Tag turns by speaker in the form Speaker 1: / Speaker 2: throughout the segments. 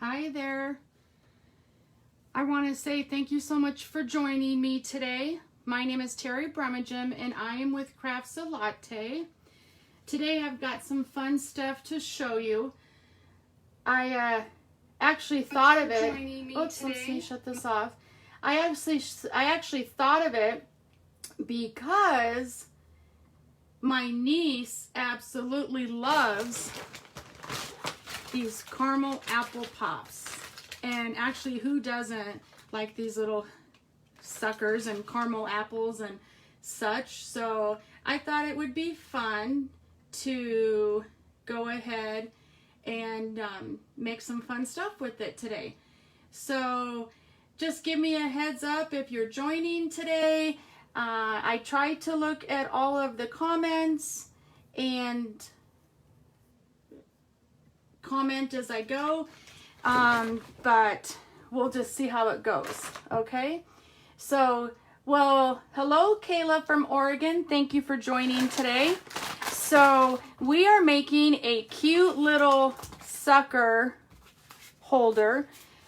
Speaker 1: Hi there. I want to say thank you so much for joining me today. My name is Terry Brummagem and I am with Crafts of Latte. Today I've got some fun stuff to show you. I actually thought of it. Oops, let me shut this off. I actually thought of it because my niece absolutely loves these caramel apple pops. And actually, who doesn't like these little suckers and caramel apples and such? So I thought it would be fun to go ahead and make some fun stuff with it today. So just give me a heads up if you're joining today. I tried to look at all of the comments and comment as I go, but we'll just see how it goes, okay? So, well, hello Kayla from Oregon. Thank you for joining today. So we are making a cute little sucker holder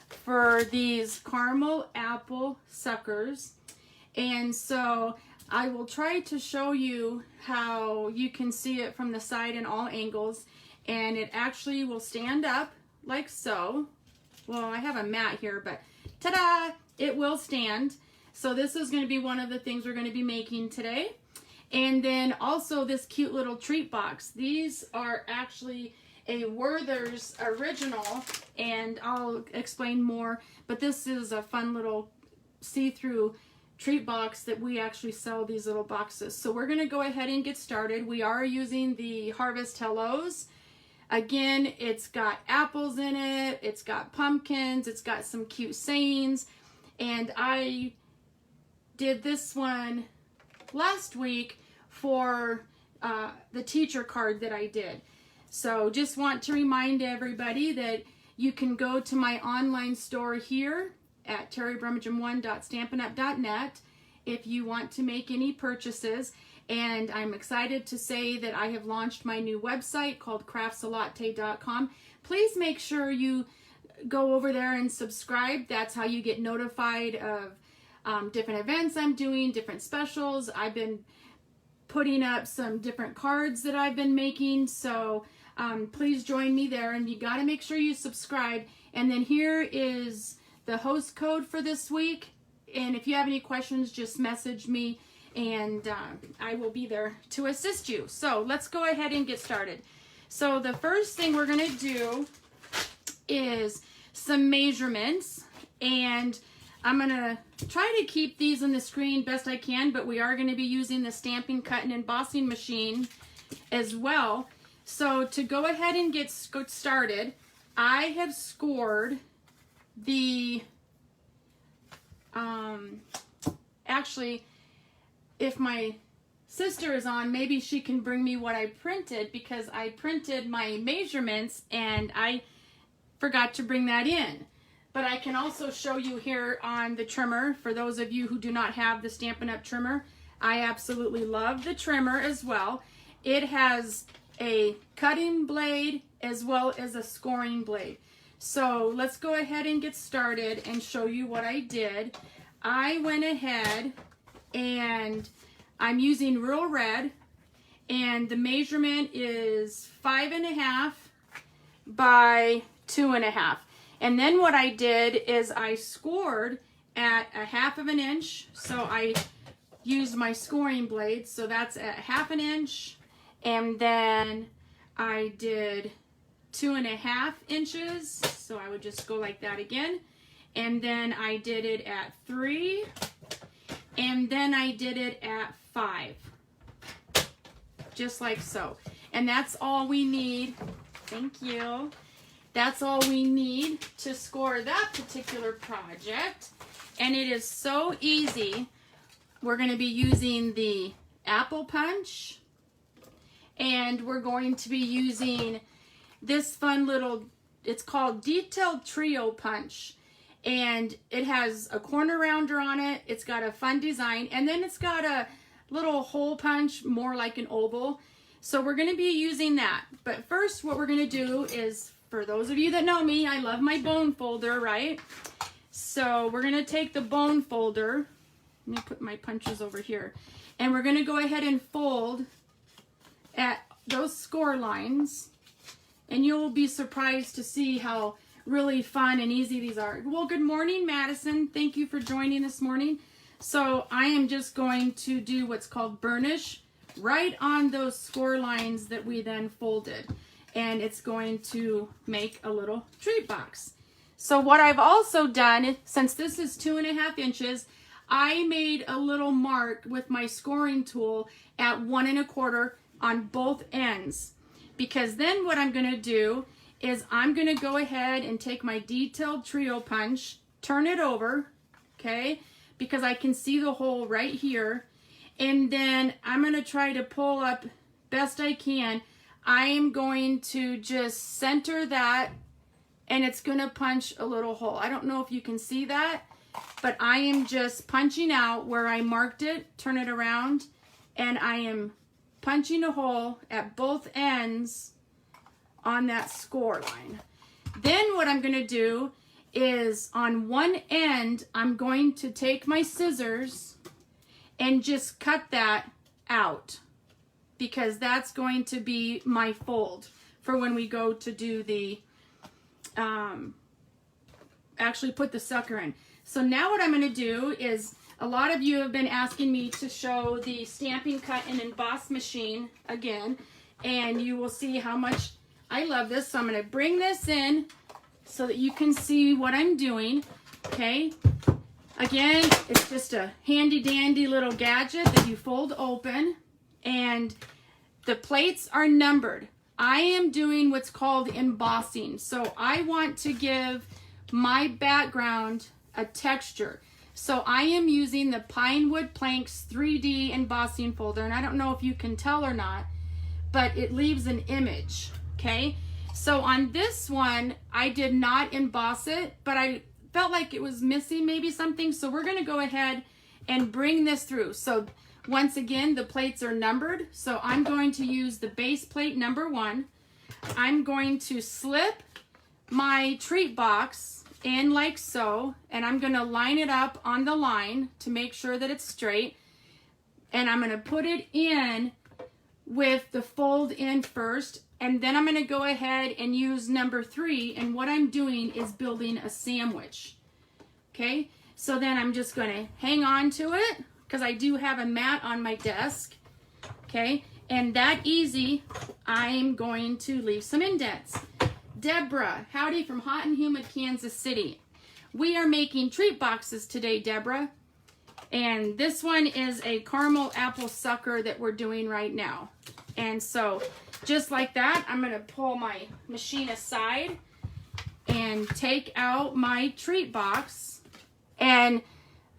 Speaker 1: for these caramel apple suckers. And so I will try to show you how you can see it from the side in all angles. And it actually will stand up like so. Well, I have a mat here, but ta-da! It will stand. So this is going to be one of the things we're going to be making today. And then also this cute little treat box. These are actually a Werther's original, and I'll explain more. But this is a fun little see-through treat box that we actually sell these little boxes. So we're going to go ahead and get started. We are using the Harvest Hallows. Again, it's got apples in it, it's got pumpkins, it's got some cute sayings, and I did this one last week for the teacher card that I did. So just want to remind everybody that you can go to my online store here at terrybrumagem1.stampinup.net if you want to make any purchases. And I'm excited to say that I have launched my new website called craftsalatte.com. Please make sure you go over there and subscribe. That's how you get notified of different events I'm doing, different specials. I've been putting up some different cards that I've been making. So please join me there, and you got to make sure you subscribe. And then here is the host code for this week. And if you have any questions, just message me, and I will be there to assist you. So let's go ahead and get started. So the first thing we're going to do is some measurements, and I'm going to try to keep these on the screen best I can, but we are going to be using the stamping, cut, and embossing machine as well. So to go ahead and get started, I have scored the, actually, if my sister is on, maybe she can bring me what I printed, because I printed my measurements and I forgot to bring that in. But I can also show you here on the trimmer, for those of you who do not have the Stampin' Up! Trimmer. I absolutely love the trimmer as well. It has a cutting blade as well as a scoring blade. So let's go ahead and get started and show you what I did. I went ahead and I'm using Real Red, and the measurement is 5.5 by 2.5. And then what I did is I scored at 1/2 inch. So I used my scoring blade, so that's at 1/2 inch. And then I did 2.5 inches. So I would just go like that again. And then I did it at 3. And then I did it at 5. Just like so. And that's all we need. Thank you. That's all we need to score that particular project. And it is so easy. We're going to be using the apple punch. And we're going to be using this fun little, it's called Detailed Trio Punch. And it has a corner rounder on it. It's got a fun design. And then it's got a little hole punch, more like an oval. So we're going to be using that. But first, what we're going to do is for those of you that know me, I love my bone folder, right? So we're gonna take the bone folder, let me put my punches over here, and we're gonna go ahead and fold at those score lines, and you'll be surprised to see how really fun and easy these are. Well, good morning, Madison. Thank you for joining this morning. So I am just going to do what's called burnish right on those score lines that we then folded, and it's going to make a little treat box. So what I've also done, since this is 2.5 inches, I made a little mark with my scoring tool at 1 1/4 on both ends, because then what I'm going to do is I'm going to go ahead and take my detailed trio punch, turn it over, okay, because I can see the hole right here, and then I'm going to try to pull up best I can. I am going to just center that, and it's going to punch a little hole. I don't know if you can see that, but I am just punching out where I marked it, turn it around, and I am punching a hole at both ends on that score line. Then what I'm going to do is on one end, I'm going to take my scissors and just cut that out, because that's going to be my fold for when we go to do the, actually put the sucker in. So now what I'm going to do is, a lot of you have been asking me to show the Stampin' Cut and Emboss machine again, and you will see how much I love this. So I'm going to bring this in so that you can see what I'm doing, okay? Again, it's just a handy dandy little gadget that you fold open, and the plates are numbered. I am doing what's called embossing, so I want to give my background a texture. So I am using the Pinewood Planks 3D embossing folder, and I don't know if you can tell or not, but it leaves an image, okay? So on this one, I did not emboss it, but I felt like it was missing maybe something, so we're gonna go ahead and bring this through. So once again, the plates are numbered, so I'm going to use the base plate number 1. I'm going to slip my treat box in like so, and I'm going to line it up on the line to make sure that it's straight, and I'm going to put it in with the fold in first, and then I'm going to go ahead and use number 3, and what I'm doing is building a sandwich, okay? So then I'm just going to hang on to it, because I do have a mat on my desk, okay? And that easy, I'm going to leave some indents. Deborah, howdy from hot and humid Kansas City. We are making treat boxes today, Deborah. And this one is a caramel apple sucker that we're doing right now. And so just like that, I'm going to pull my machine aside and take out my treat box. And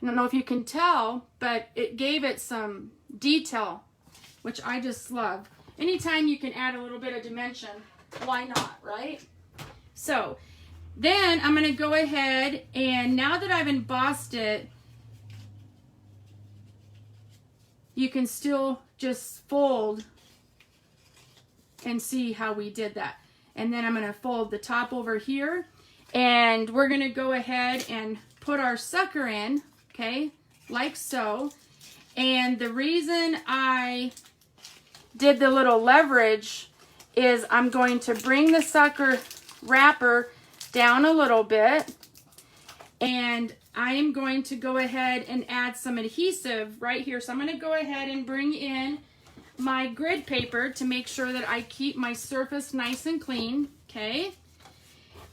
Speaker 1: I don't know if you can tell, but it gave it some detail, which I just love. Anytime you can add a little bit of dimension, why not, right? So then I'm going to go ahead, and now that I've embossed it, you can still just fold and see how we did that. And then I'm going to fold the top over here, and we're going to go ahead and put our sucker in, okay, like so. And the reason I did the little leverage is I'm going to bring the sucker wrapper down a little bit, and I am going to go ahead and add some adhesive right here. So I'm going to go ahead and bring in my grid paper to make sure that I keep my surface nice and clean, okay?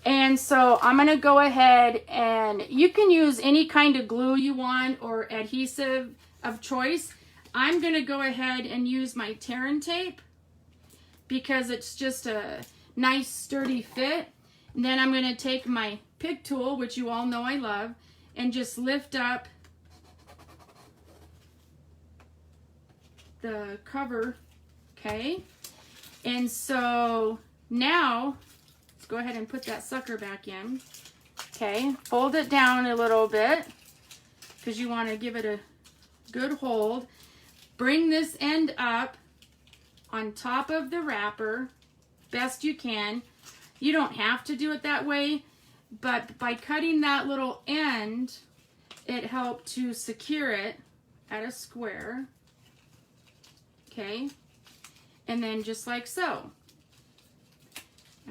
Speaker 1: And so I'm going to go ahead, and you can use any kind of glue you want or adhesive of choice. I'm going to go ahead and use my tear and tape, because it's just a nice sturdy fit. And then I'm going to take my pick tool, which you all know I love, and just lift up the cover, okay? And so now let's go ahead and put that sucker back in, okay? Fold it down a little bit, because you want to give it a good hold. Bring this end up on top of the wrapper best you can, You don't have to do it that way, but by cutting that little end, it helped to secure it at a square. Okay, and then just like so.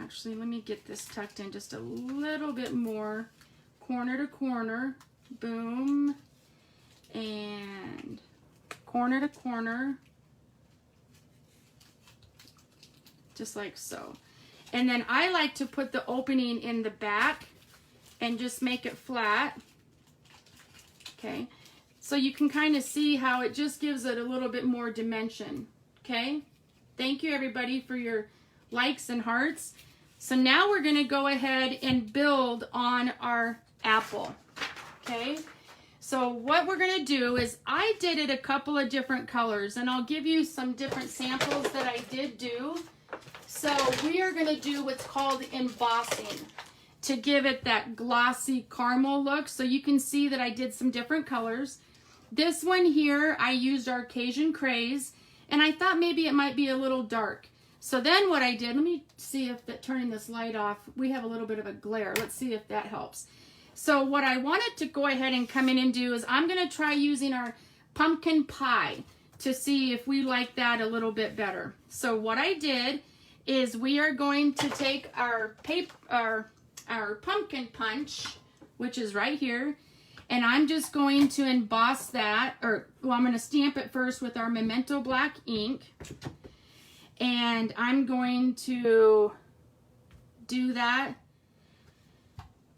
Speaker 1: Actually, let me get this tucked in just a little bit more, corner to corner, boom, and corner to corner, just like so. And then I like to put the opening in the back and just make it flat. Okay, so you can kind of see how it just gives it a little bit more dimension. Okay, thank you everybody for your likes and hearts. So now we're going to go ahead and build on our apple. Okay, so what we're going to do is I did it a couple of different colors, and I'll give you some different samples that I did do. So we are going to do what's called embossing to give it that glossy caramel look. So you can see that I did some different colors. This one here, I used our Cajun Craze, and I thought maybe it might be a little dark. So then what I did, let me see if that, turning this light off, we have a little bit of a glare. Let's see if that helps. So what I wanted to go ahead and come in and do is I'm going to try using our pumpkin pie to see if we like that a little bit better. So what I did is we are going to take our pumpkin punch, which is right here, and I'm just going to emboss that, or well, I'm going to stamp it first with our Memento Black ink. And I'm going to do that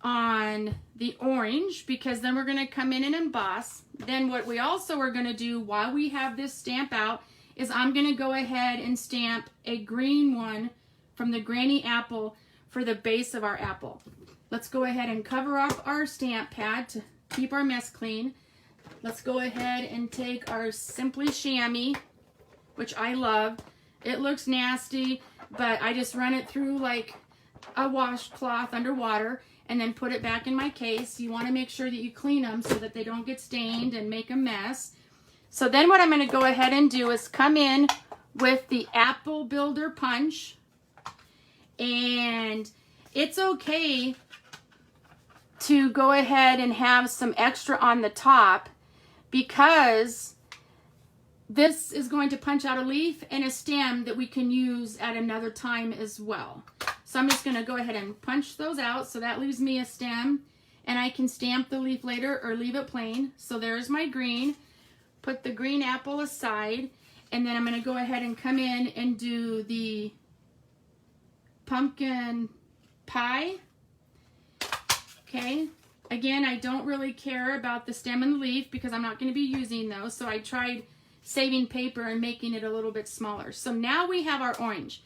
Speaker 1: on the orange, because then we're going to come in and emboss. Then what we also are going to do while we have this stamp out is I'm going to go ahead and stamp a green one from the Granny Apple for the base of our apple. Let's go ahead and cover up our stamp pad to keep our mess clean. Let's go ahead and take our Simply Chamois, which I love. It looks nasty, but I just run it through like a washcloth underwater and then put it back in my case. You want to make sure that you clean them so that they don't get stained and make a mess. So then what I'm going to go ahead and do is come in with the Apple Builder Punch. And it's okay to go ahead and have some extra on the top, because this is going to punch out a leaf and a stem that we can use at another time as well. So I'm just going to go ahead and punch those out. So that leaves me a stem, and I can stamp the leaf later or leave it plain. So there's my green. Put the green apple aside, and then I'm going to go ahead and come in and do the pumpkin pie. Okay. Again, I don't really care about the stem and the leaf because I'm not going to be using those. So I tried saving paper and making it a little bit smaller. So now we have our orange.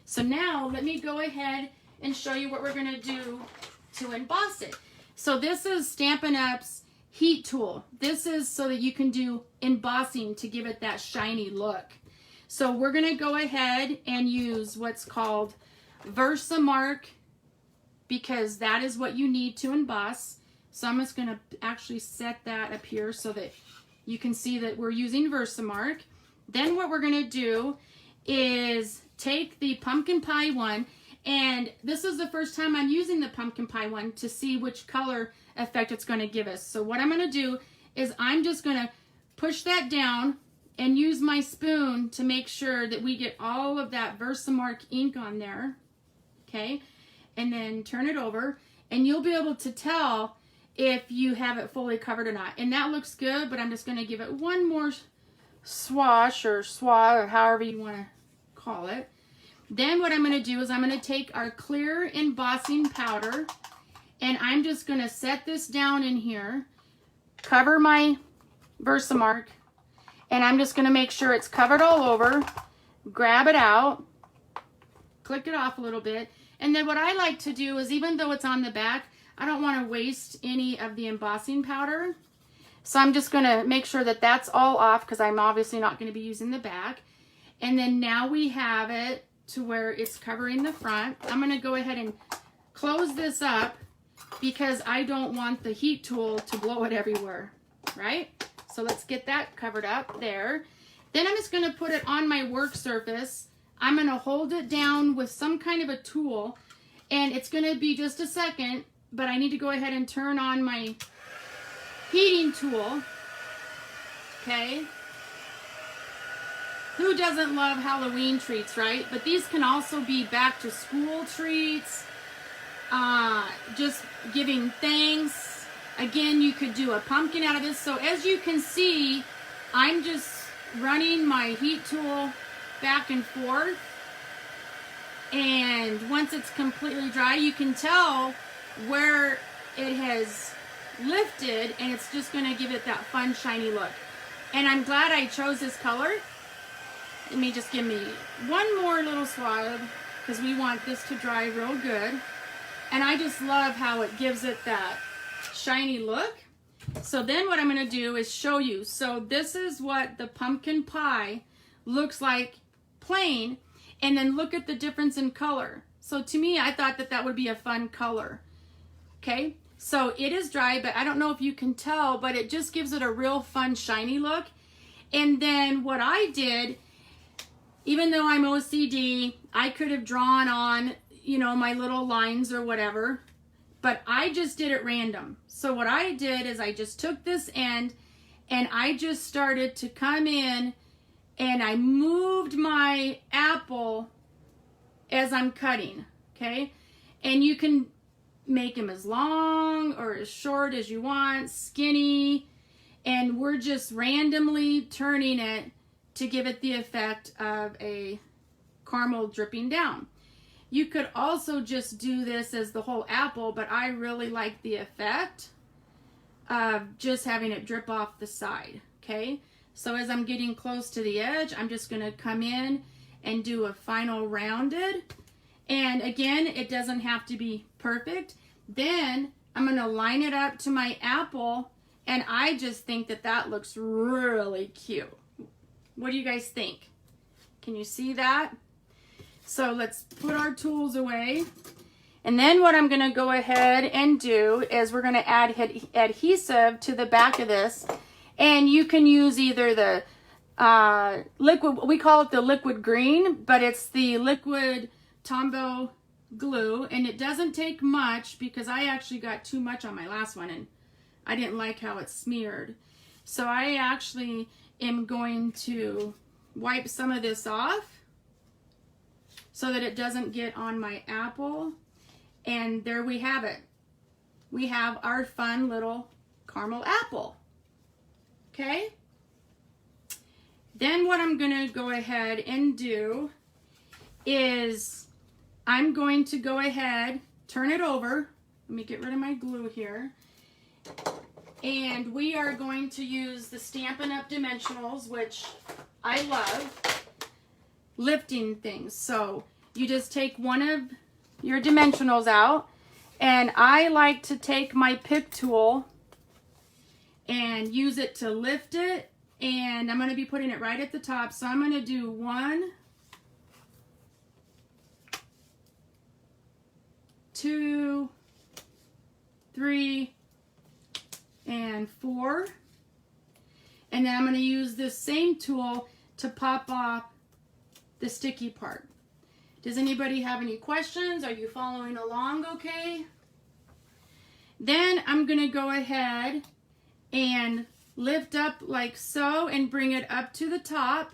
Speaker 1: So now let me go ahead and show you what we're going to do to emboss it. So this is Stampin' Up's heat tool. This is so that you can do embossing to give it that shiny look. So we're going to go ahead and use what's called Versamark, because that is what you need to emboss. So I'm just going to actually set that up here so that you can see that we're using Versamark. Then what we're going to do is take the pumpkin pie one, and this is the first time I'm using the pumpkin pie one to see which color effect it's going to give us. So what I'm going to do is I'm just going to push that down and use my spoon to make sure that we get all of that Versamark ink on there. Okay, and then turn it over, and you'll be able to tell if you have it fully covered or not. And that looks good, but I'm just going to give it one more swash or swat or however you want to call it. Then what I'm going to do is I'm going to take our clear embossing powder, and I'm just going to set this down in here, cover my Versamark, and I'm just going to make sure it's covered all over, grab it out, click it off a little bit. And then what I like to do is, even though it's on the back, I don't want to waste any of the embossing powder. So I'm just going to make sure that that's all off, because I'm obviously not going to be using the back. And then now we have it to where it's covering the front. I'm going to go ahead and close this up because I don't want the heat tool to blow it everywhere, right? So let's get that covered up there. Then I'm just going to put it on my work surface. I'm going to hold it down with some kind of a tool, And it's going to be just a second, but I need to go ahead and turn on my heating tool. Okay. Who doesn't love Halloween treats, right? But these can also be back to school treats, just giving thanks. Again, you could do a pumpkin out of this. So as you can see, I'm just running my heat tool back and forth. And once it's completely dry, you can tell where it has lifted, and it's just going to give it that fun, shiny look. And I'm glad I chose this color. Let me just give me one more little swab, because we want this to dry real good. And I just love how it gives it that shiny look. So then what I'm going to do is show you. So this is what the pumpkin pie looks like plain. And then look at the difference in color. So to me, I thought that that would be a fun color. Okay, so it is dry, but I don't know if you can tell, but it just gives it a real fun, shiny look. And then what I did, even though I'm OCD, I could have drawn on, you know, my little lines or whatever, but I just did it random. So what I did is I just took this end and I just started to come in, and I moved my apple as I'm cutting, okay? And you can make them as long or as short as you want, skinny, and we're just randomly turning it to give it the effect of a caramel dripping down. You could also just do this as the whole apple, but I really like the effect of just having it drip off the side, okay? So as I'm getting close to the edge, I'm just going to come in and do a final rounded. And again, it doesn't have to be perfect. Then I'm going to line it up to my apple, and I just think that that looks really cute. What do you guys think? Can you see that? So let's put our tools away. And then what I'm going to go ahead and do is we're going to add adhesive to the back of this. And you can use either the liquid, we call it the liquid green, but it's the liquid Tombow glue. And it doesn't take much because I actually got too much on my last one and I didn't like how it smeared. So I actually am going to wipe some of this off so that it doesn't get on my apple. And there we have it. We have our fun little caramel apple. Okay, then what I'm going to go ahead and do is I'm going to go ahead, turn it over. Let me get rid of my glue here. And we are going to use the Stampin' Up! Dimensionals, which I love, lifting things. So you just take one of your dimensionals out, and I like to take my pick tool and use it to lift it, and I'm going to be putting it right at the top. So I'm going to do 1, 2, 3, and 4. And then I'm going to use this same tool to pop off the sticky part. Does anybody have any questions? Are you following along okay? Then I'm going to go ahead and lift up like so and bring it up to the top,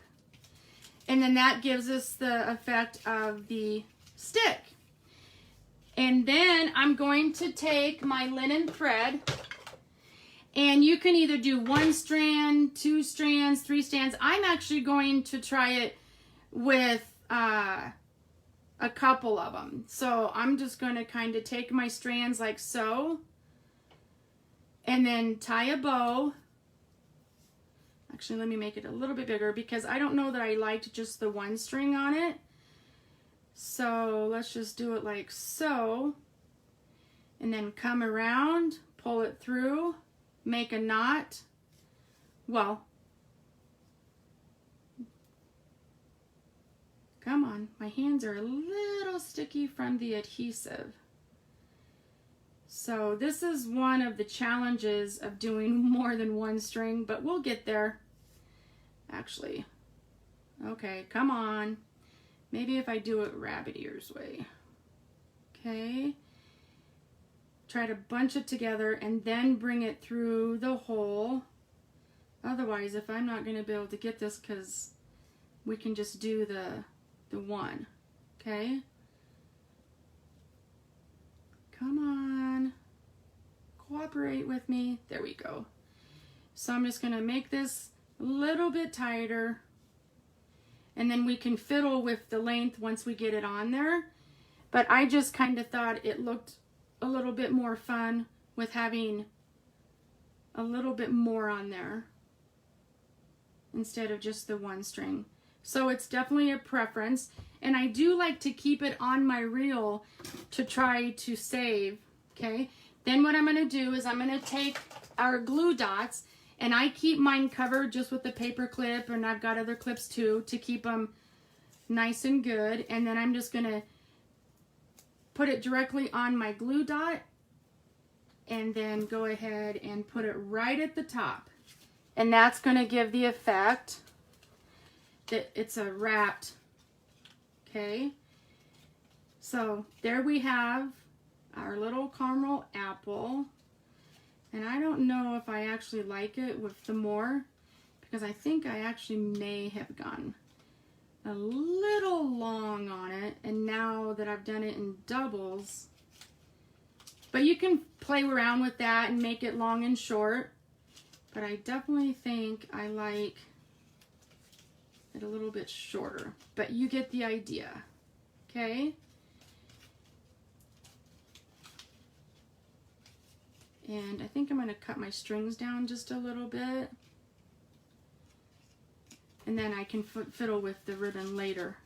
Speaker 1: and then that gives us the effect of the stick. And then I'm going to take my linen thread, and you can either do 1 strand, 2 strands, 3 strands. I'm actually going to try it with a couple of them. So I'm just going to kind of take my strands like so, and then tie a bow. Actually, let me make it a little bit bigger because I don't know that I liked just the 1 string on it. So let's just do it like so. And then come around, pull it through, make a knot. Well, come on, my hands are a little sticky from the adhesive. So this is one of the challenges of doing more than 1 string, but we'll get there. Actually, okay, come on. Maybe if I do it rabbit ears way. Okay. Try to bunch it together and then bring it through the hole. Otherwise, if I'm not going to be able to get this, because we can just do the one. Okay. Come on. Cooperate with me. There we go. So I'm just going to make this a little bit tighter. And then we can fiddle with the length once we get it on there. But I just kind of thought it looked a little bit more fun with having a little bit more on there instead of just the one string. So it's definitely a preference. And I do like to keep it on my reel to try to save. Okay. Then what I'm going to do is I'm going to take our glue dots, and I keep mine covered just with the paper clip, and I've got other clips too to keep them nice and good. And then I'm just going to put it directly on my glue dot and then go ahead and put it right at the top. And that's going to give the effect that it's a wrapped. Okay. So there we have our little caramel apple. And I don't know if I actually like it with the more, because I think I actually may have gone a little long on it. And now that I've done it in doubles, but you can play around with that and make it long and short. But I definitely think I like it a little bit shorter, but you get the idea. Okay. And I think I'm going to cut my strings down just a little bit. And then I can fiddle with the ribbon later.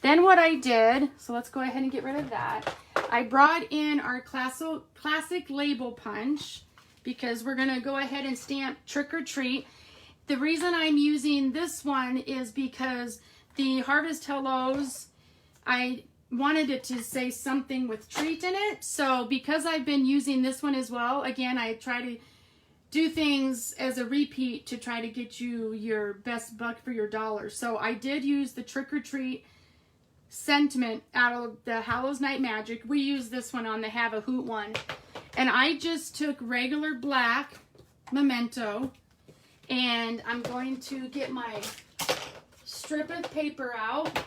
Speaker 1: Then what I did, so let's go ahead and get rid of that. I brought in our classic label punch because we're going to go ahead and stamp Trick or Treat. The reason I'm using this one is because the Harvest Hallows, I wanted it to say something with treat in it. So because I've been using this one as well, again, I try to do things as a repeat to try to get you your best buck for your dollar. So I did use the Trick or Treat sentiment out of the Hallows Night Magic. We use this one on the Have a Hoot one. And I just took regular black memento, and I'm going to get my strip of paper out.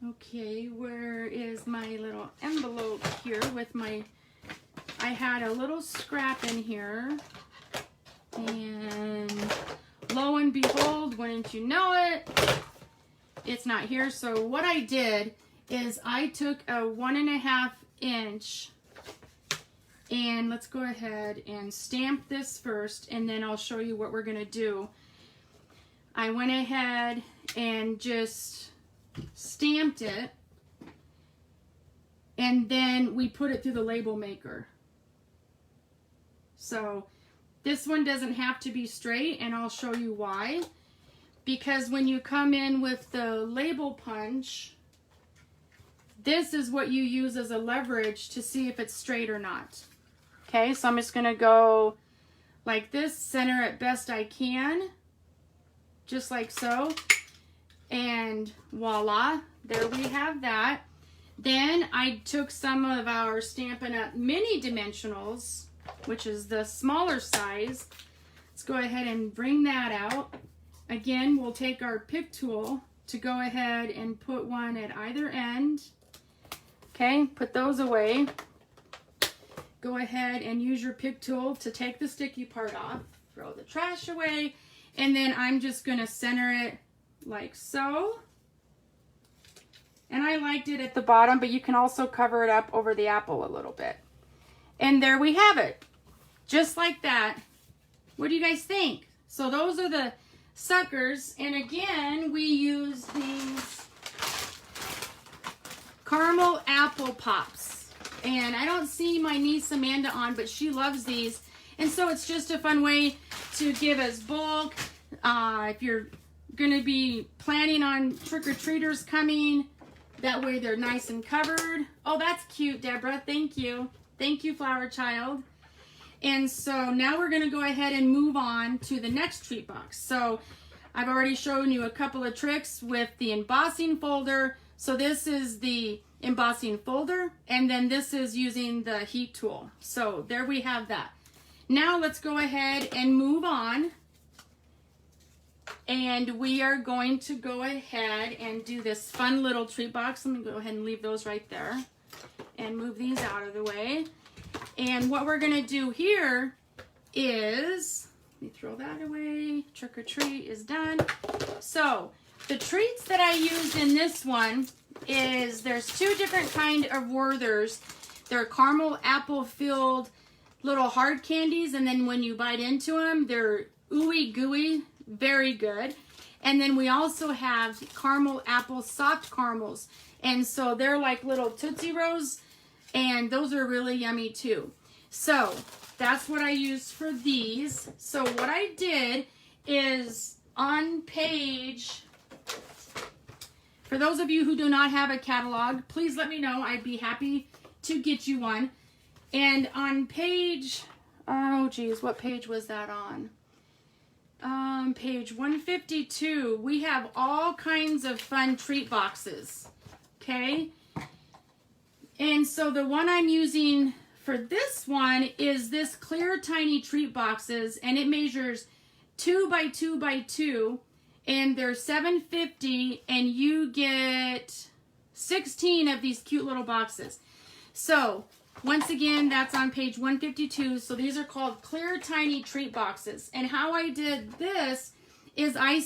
Speaker 1: Okay, where is my little envelope here with my, I had a little scrap in here, and lo and behold, wouldn't you know it, it's not here. So what I did is I took a 1.5 inch, and let's go ahead and stamp this first, and then I'll show you what we're going to do. I went ahead and just stamped it, and then we put it through the label maker. So this one doesn't have to be straight, and I'll show you why. Because when you come in with the label punch, this is what you use as a leverage to see if it's straight or not. Okay, so I'm just going to go like this, center it best I can, just like so. And voila, there we have that. Then I took some of our Stampin' Up mini dimensionals, which is the smaller size. Let's go ahead and bring that out. Again, we'll take our pick tool to go ahead and put one at either end. Okay, put those away. Go ahead and use your pick tool to take the sticky part off. Throw the trash away. And then I'm just going to center it like so. And I liked it at the bottom, but you can also cover it up over the apple a little bit. And there we have it. Just like that. What do you guys think? So those are the suckers. And again, we use these caramel apple pops. And I don't see my niece Amanda on, but she loves these. And so it's just a fun way to give as bulk. If you're going to be planning on trick-or-treaters coming, that way they're nice and covered. Oh, that's cute, Deborah. Thank you. Thank you, Flower Child. And so now we're going to go ahead and move on to the next treat box. So I've already shown you a couple of tricks with the embossing folder. So this is the embossing folder, and then this is using the heat tool. So there we have that. Now let's go ahead and move on. And we are going to go ahead and do this fun little treat box. Let me go ahead and leave those right there and move these out of the way. And what we're gonna do here is, let me throw that away. Trick or treat is done. So the treats that I used in this one is, there's two different kind of Werthers. They're caramel apple filled little hard candies, and then when you bite into them, they're ooey gooey, very good. And then we also have caramel apple soft caramels, and so they're like little Tootsie Rolls, and those are really yummy too. So that's what I used for these. So what I did is on page, for those of you who do not have a catalog, please let me know. I'd be happy to get you one. And on page, oh geez, what page was that on? Page 152, we have all kinds of fun treat boxes, okay? And so the one I'm using for this one is this clear tiny treat boxes, and it measures 2 by 2 by 2, and they're $7.50, and you get 16 of these cute little boxes. So once again, that's on page 152. So these are called clear tiny treat boxes. And how I did this is I'm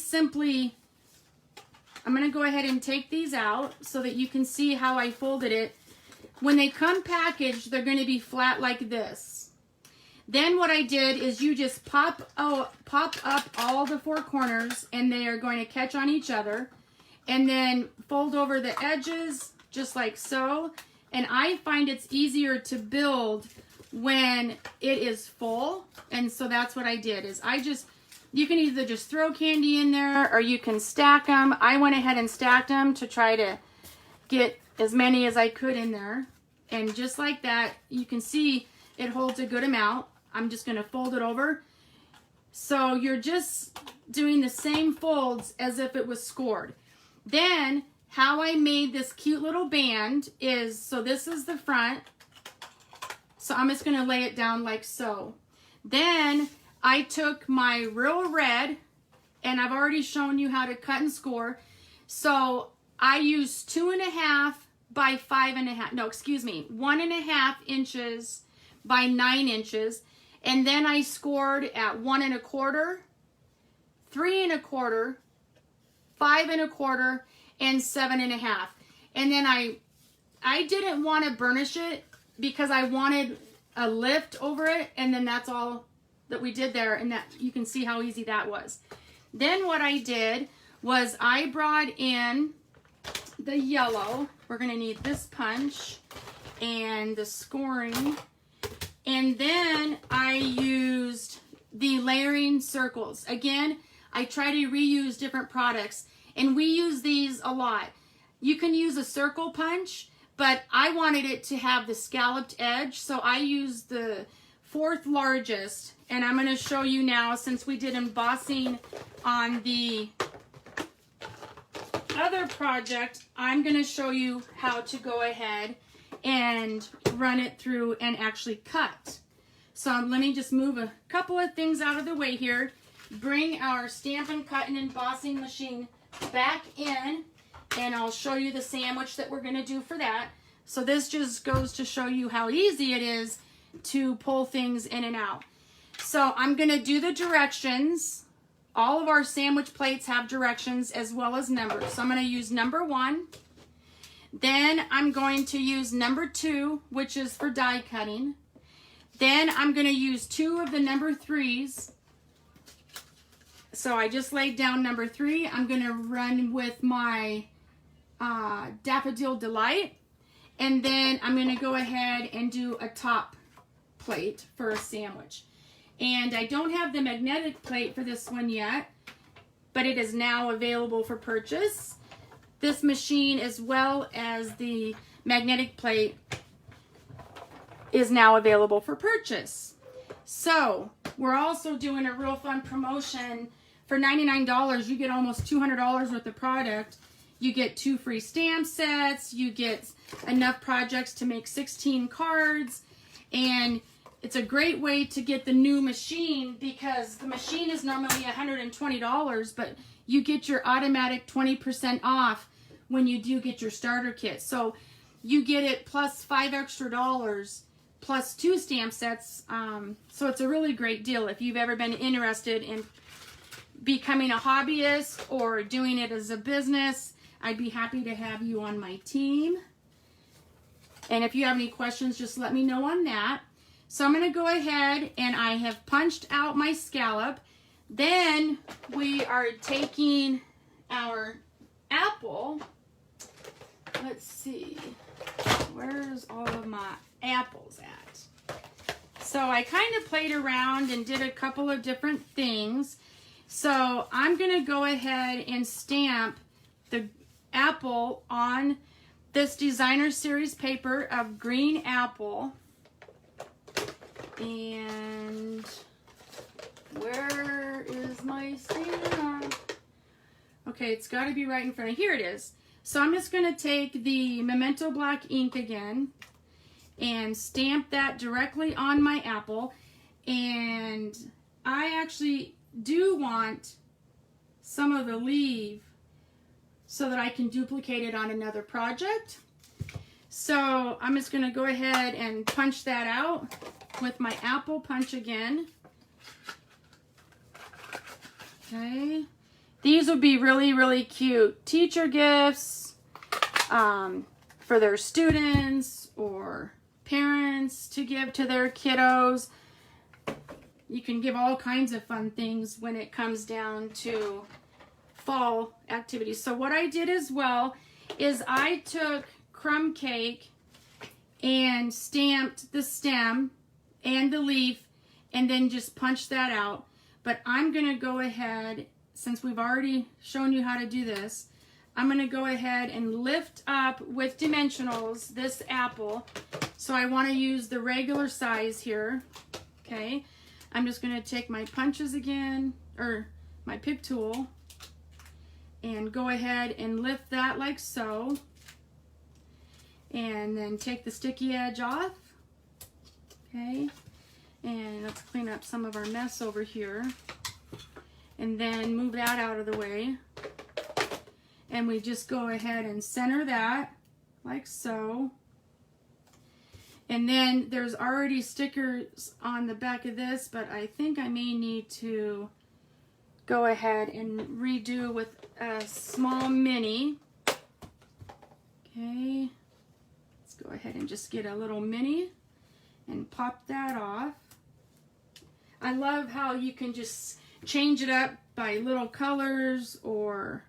Speaker 1: going to go ahead and take these out so that you can see how I folded it. When they come packaged, they're going to be flat like this. Then what I did is you just pop up all the four corners, and they are going to catch on each other. And then fold over the edges just like so. And I find it's easier to build when it is full. And so that's what I did, is you can either just throw candy in there or you can stack them. I went ahead and stacked them to try to get as many as I could in there. And just like that, you can see it holds a good amount. I'm just going to fold it over. So you're just doing the same folds as if it was scored. Then how I made this cute little band is, so this is the front. So I'm just going to lay it down like so. Then I took my real red, and I've already shown you how to cut and score. So I used 2.5 by 5.5, no, excuse me, 1.5 inches by 9 inches. And then I scored at 1.25, 3.25, 5.25, and 7.5. And then I didn't want to burnish it because I wanted a lift over it, and then that's all that we did there, and that you can see how easy that was. Then what I did was I brought in the yellow. We're going to need this punch and the scoring, and then I used the layering circles. Again, I try to reuse different products, and we use these a lot. You can use a circle punch, but I wanted it to have the scalloped edge, so I used the 4th largest, and I'm going to show you now, since we did embossing on the other project, I'm going to show you how to go ahead and run it through and actually cut. So let me just move a couple of things out of the way here, bring our Stampin' Cut and embossing machine back in, and I'll show you the sandwich that we're going to do for that. So this just goes to show you how easy it is to pull things in and out. So I'm going to do the directions. All of our sandwich plates have directions as well as numbers. So I'm going to use number 1. Then I'm going to use number 2, which is for die cutting. Then I'm going to use 2 of the number 3s. So I just laid down number 3. I'm going to run with my Daffodil Delight. And then I'm going to go ahead and do a top plate for a sandwich. And I don't have the magnetic plate for this one yet, but it is now available for purchase. This machine, as well as the magnetic plate, is now available for purchase. So we're also doing a real fun promotion. For $99, you get almost $200 worth of product. You get 2 free stamp sets. You get enough projects to make 16 cards. And it's a great way to get the new machine, because the machine is normally $120, but you get your automatic 20% off when you do get your starter kit. So you get it plus $5 extra plus 2 stamp sets. So it's a really great deal. If you've ever been interested in becoming a hobbyist or doing it as a business, I'd be happy to have you on my team. And if you have any questions, just let me know on that. So I'm going to go ahead, and I have punched out my scallop. Then we are taking our apple. Let's see, where's all of my apples at? So I kind of played around and did a couple of different things. So I'm going to go ahead and stamp the apple on this designer series paper of green apple. And where is my stamp? Okay, it's got to be right in front of here. It is. So I'm just going to take the Memento Black ink again and stamp that directly on my apple. And I actually do want some of the leaf so that I can duplicate it on another project. So I'm just going to go ahead and punch that out with my apple punch again. Okay. These would be really, really cute teacher gifts for their students or parents to give to their kiddos. You can give all kinds of fun things when it comes down to fall activities. So what I did as well is I took crumb cake and stamped the stem and the leaf and then just punched that out. But I'm going to go ahead, since we've already shown you how to do this, I'm going to go ahead and lift up with dimensionals this apple. So I want to use the regular size here. Okay. I'm just going to take my punches again, or my pick tool, and go ahead and lift that like so. And then take the sticky edge off. Okay. And let's clean up some of our mess over here. And then move that out of the way. And we just go ahead and center that like so. And then there's already stickers on the back of this, but I think I may need to go ahead and redo with a small mini. Okay. Let's go ahead and just get a little mini and pop that off. I love how you can just change it up by little colors or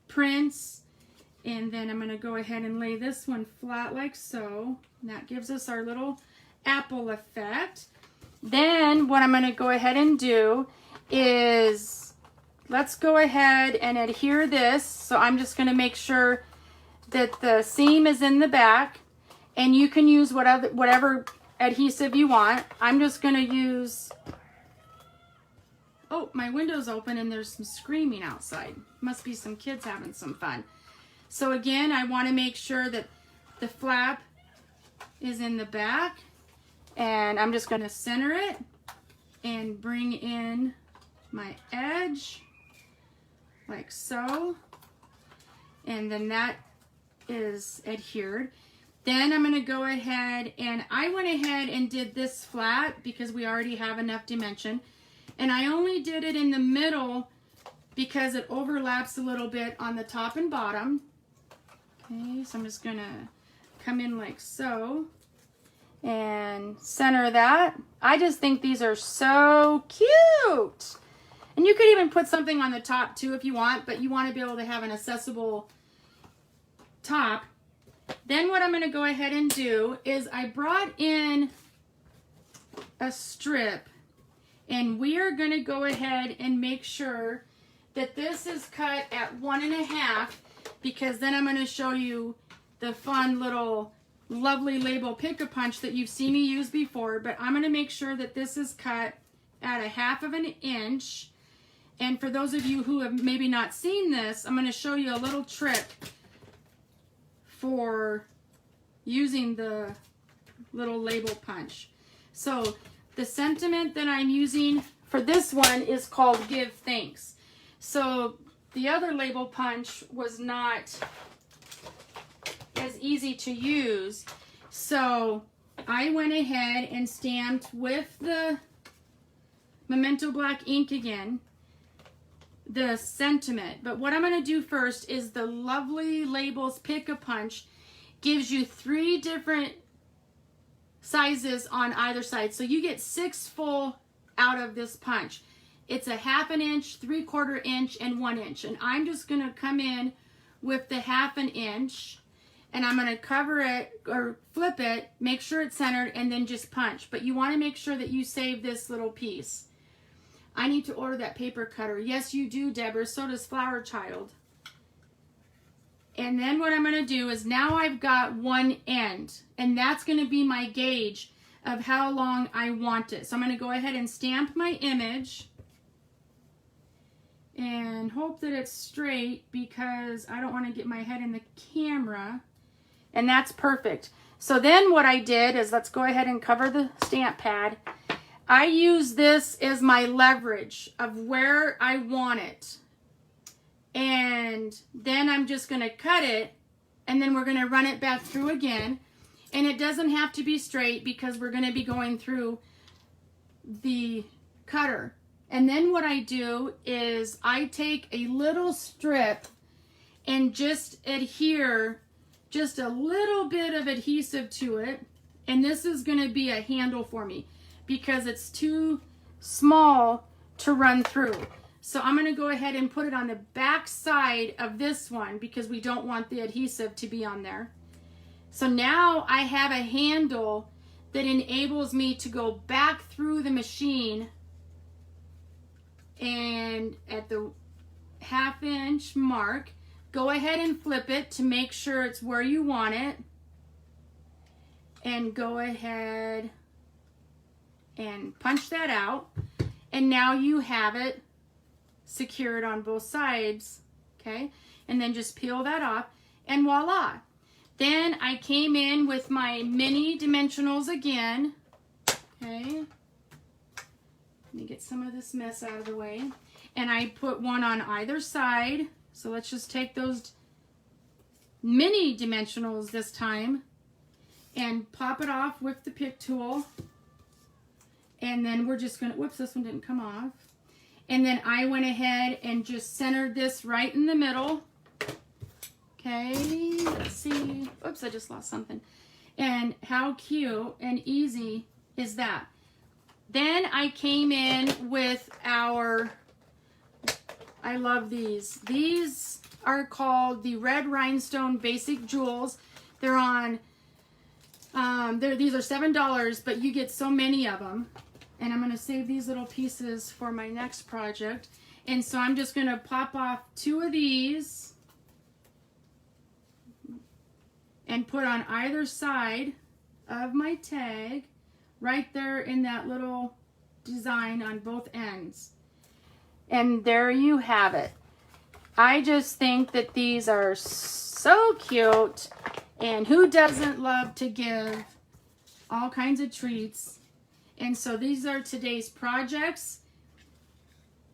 Speaker 1: prints. And then I'm going to go ahead and lay this one flat like so. And that gives us our little apple effect. Then what I'm going to go ahead and do is, let's go ahead and adhere this. So I'm just going to make sure that the seam is in the back. And you can use whatever adhesive you want. I'm just going to use... Oh, my window's open and there's some screaming outside. Must be some kids having some fun. So again, I want to make sure that the flap is in the back, and I'm just going to center it and bring in my edge like so, and then that is adhered. Then I'm going to go ahead, and I went ahead and did this flat because we already have enough dimension, and I only did it in the middle because it overlaps a little bit on the top and bottom. Okay, so I'm just going to come in like so and center that. I just think these are so cute. And you could even put something on the top too if you want, but you want to be able to have an accessible top. Then what I'm going to go ahead and do is I brought in a strip, and we are going to go ahead and make sure that this is cut at 1.5, because then I'm going to show you the fun little lovely label pick-a-punch that you've seen me use before. But I'm going to make sure that this is cut at 1/2 inch, And for those of you who have maybe not seen this, I'm going to show you a little trick for using the little label punch. So the sentiment that I'm using for this one is called Give Thanks. So the other label punch was not as easy to use. So I went ahead and stamped with the Memento Black ink again, the sentiment. But what I'm going to do first is the Lovely Labels Pick-a-Punch gives you 3 different sizes on either side. So you get 6 full out of this punch. It's a 1/2 inch, 3/4 inch, and 1 inch. And I'm just going to come in with the 1/2 inch, and I'm going to cover it or flip it, make sure it's centered, and then just punch. But you want to make sure that you save this little piece. I need to order that paper cutter. Yes, you do, Deborah. So does Flower Child. And then what I'm going to do is now I've got one end, and that's going to be my gauge of how long I want it. So I'm going to go ahead and stamp my image and hope that it's straight because I don't want to get my head in the camera. And that's perfect. So then what I did is, let's go ahead and cover the stamp pad. I use this as my leverage of where I want it. And then I'm just going to cut it, and then we're going to run it back through again. And it doesn't have to be straight because we're going to be going through the cutter. And then what I do is I take a little strip and just adhere just a little bit of adhesive to it. And this is going to be a handle for me because it's too small to run through. So I'm going to go ahead and put it on the back side of this one because we don't want the adhesive to be on there. So now I have a handle that enables me to go back through the machine, and at the 1/2 inch mark, go ahead and flip it to make sure it's where you want it. And go ahead and punch that out. And now you have it secured on both sides, okay? And then just peel that off, and voila. Then I came in with my mini dimensionals again, okay? Let me get some of this mess out of the way. And I put one on either side. So let's just take those mini dimensionals this time and pop it off with the pick tool. And then we're just gonna, whoops, this one didn't come off. And then I went ahead and just centered this right in the middle. Okay, let's see. Oops, I just lost something. And how cute and easy is that? Then I came in with our, I love these. These are called the Red Rhinestone Basic Jewels. They're on, these are $7, but you get so many of them. And I'm going to save these little pieces for my next project. And so I'm just going to pop off 2 of these and put on either side of my tag right there in that little design on both ends. And there you have it. I just think that these are so cute, and who doesn't love to give all kinds of treats? And so these are today's projects.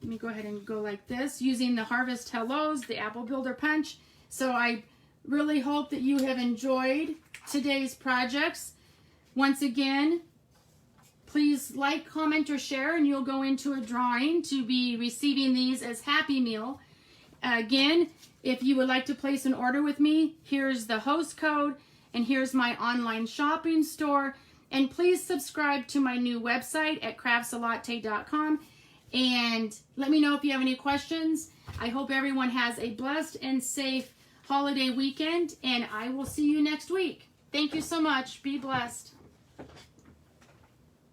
Speaker 1: Let me go ahead and go like this using the Harvest Hallows, the Apple Builder Punch. So I really hope that you have enjoyed today's projects. Once again, please like, comment, or share, and you'll go into a drawing to be receiving these as Happy Meal. Again, if you would like to place an order with me, here's the host code, and here's my online shopping store. And please subscribe to my new website at craftslatte.com. And let me know if you have any questions. I hope everyone has a blessed and safe holiday weekend, and I will see you next week. Thank you so much. Be blessed.